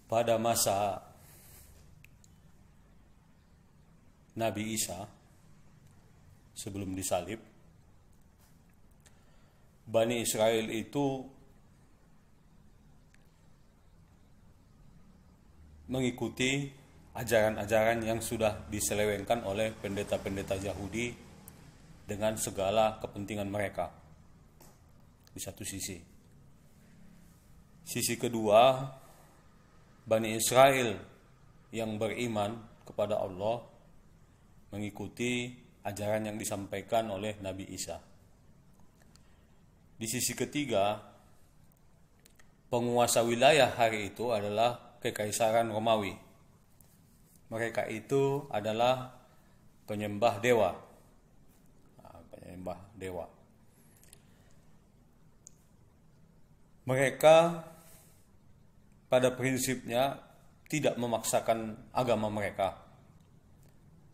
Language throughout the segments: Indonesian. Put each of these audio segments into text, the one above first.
pada masa Nabi Isa sebelum disalib, Bani Israel itu mengikuti ajaran-ajaran yang sudah diselewengkan oleh pendeta-pendeta Yahudi dengan segala kepentingan mereka. Di satu sisi. Sisi kedua, Bani Israel yang beriman kepada Allah mengikuti ajaran yang disampaikan oleh Nabi Isa. Di sisi ketiga, penguasa wilayah hari itu adalah Kekaisaran Romawi. Mereka itu adalah penyembah dewa. Penyembah dewa. Mereka pada prinsipnya tidak memaksakan agama mereka.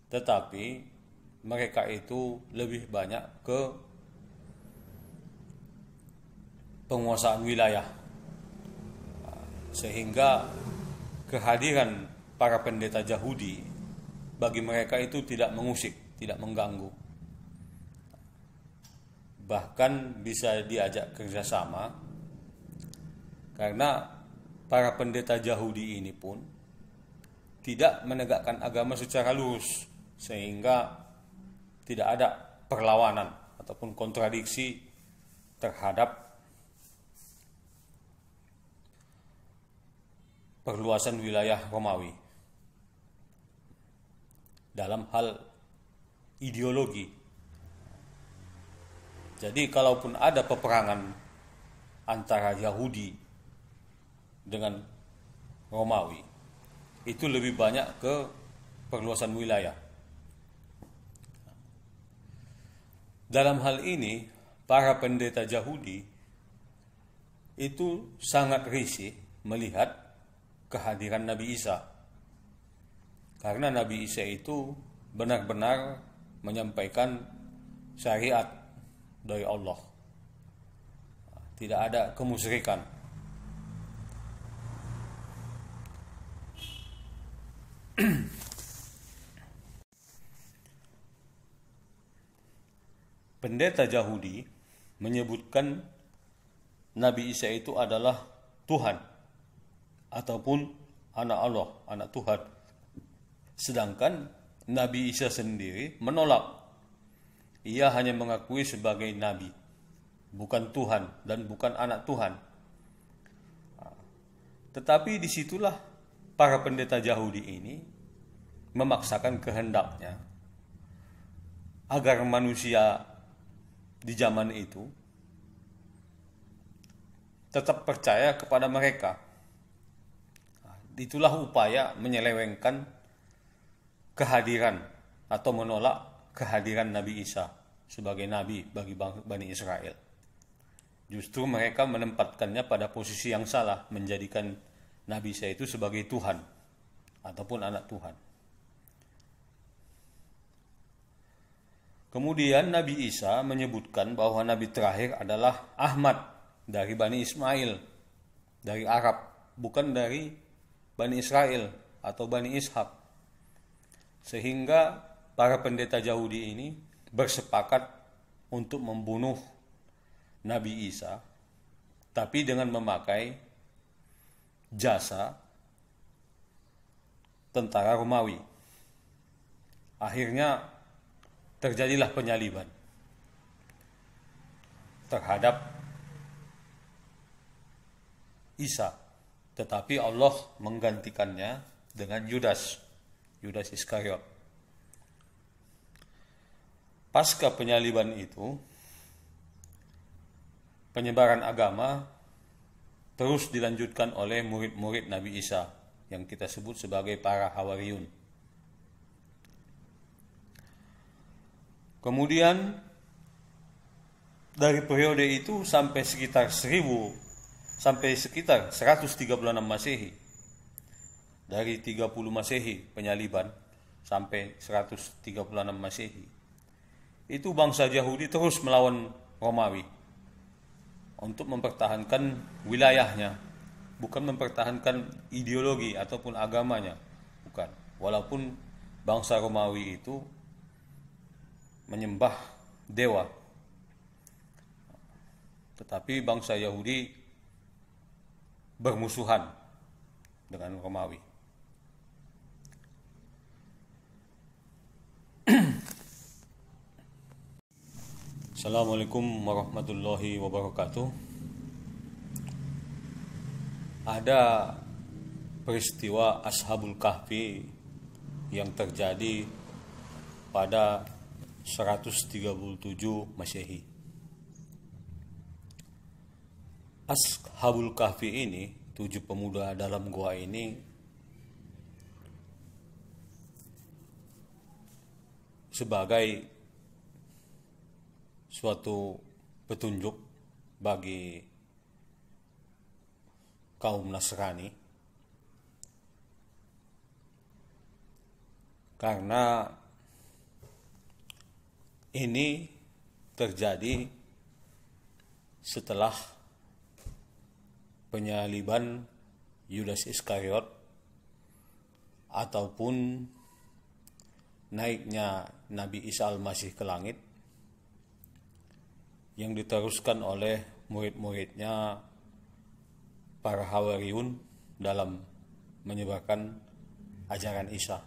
Tetapi mereka itu lebih banyak ke penguasaan wilayah. Sehingga kehadiran para pendeta Yahudi bagi mereka itu tidak mengusik, tidak mengganggu. Bahkan bisa diajak kerjasama karena para pendeta Yahudi ini pun tidak menegakkan agama secara lurus, sehingga tidak ada perlawanan ataupun kontradiksi terhadap perluasan wilayah Romawi dalam hal ideologi. Jadi kalaupun ada peperangan antara Yahudi dengan Romawi, itu lebih banyak ke perluasan wilayah. Dalam hal ini, para pendeta Yahudi itu sangat risih melihat kehadiran Nabi Isa. Karena Nabi Isa itu benar-benar menyampaikan syariat dari Allah. Tidak ada kemusyrikan. Pendeta Yahudi menyebutkan Nabi Isa itu adalah Tuhan ataupun anak Allah, anak Tuhan. Sedangkan Nabi Isa sendiri menolak. Ia hanya mengakui sebagai nabi, bukan Tuhan dan bukan anak Tuhan. Tetapi disitulah para pendeta Yahudi ini memaksakan kehendaknya agar manusia di zaman itu tetap percaya kepada mereka. Itulah upaya menyelewengkan kehadiran atau menolak kehadiran Nabi Isa sebagai nabi bagi Bani Israel. Justru mereka menempatkannya pada posisi yang salah, menjadikan Nabi Isa itu sebagai Tuhan ataupun anak Tuhan. Kemudian Nabi Isa menyebutkan bahwa nabi terakhir adalah Ahmad dari Bani Ismail, dari Arab, bukan dari Bani Israel atau Bani Ishak. Sehingga para pendeta Yahudi ini bersepakat untuk membunuh Nabi Isa, tapi dengan memakai jasa tentara Romawi. Akhirnya terjadilah penyaliban terhadap Isa. Tetapi Allah menggantikannya dengan Yudas Iskariot. Pasca penyaliban itu, penyebaran agama terus dilanjutkan oleh murid-murid Nabi Isa yang kita sebut sebagai para Hawariyun. Kemudian dari periode itu sampai sekitar 136 Masehi. Dari 30 Masehi penyaliban sampai 136 Masehi. Itu bangsa Yahudi terus melawan Romawi untuk mempertahankan wilayahnya bukan mempertahankan ideologi ataupun agamanya, bukan. Walaupun bangsa Romawi itu menyembah dewa, tetapi bangsa Yahudi bermusuhan dengan Romawi. Assalamualaikum warahmatullahi wabarakatuh. Ada peristiwa Ashabul Kahfi yang terjadi pada 137 Masehi. Ashabul Kahfi ini, 7 pemuda dalam gua ini, sebagai suatu petunjuk bagi kaum Nasrani, karena ini terjadi setelah penyaliban Yudas Iskariot ataupun naiknya Nabi Isa Al-Masih ke langit, yang diteruskan oleh murid-muridnya para Hawariyun dalam menyebarkan ajaran Isa.